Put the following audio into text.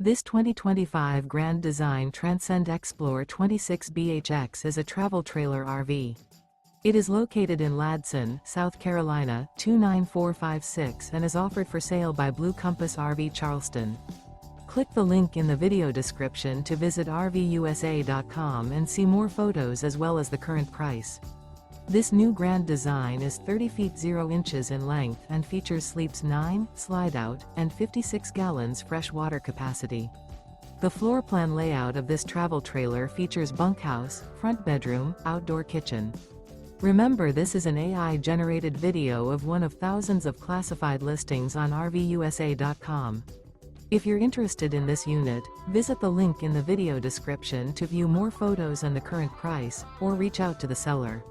This 2025 Grand Design Transcend Xplor 26BHX is a travel trailer RV. It is located in Ladson, South Carolina, 29456 and is offered for sale by Blue Compass RV Charleston. Click the link in the video description to visit RVUSA.com and see more photos as well as the current price. This new Grand Design is 30 feet 0 inches in length and features sleeps 9, slide-out, and 56 gallons fresh water capacity. The floor plan layout of this travel trailer features bunkhouse, front bedroom, outdoor kitchen. Remember, this is an AI-generated video of one of thousands of classified listings on RVUSA.com. If you're interested in this unit, visit the link in the video description to view more photos and the current price, or reach out to the seller.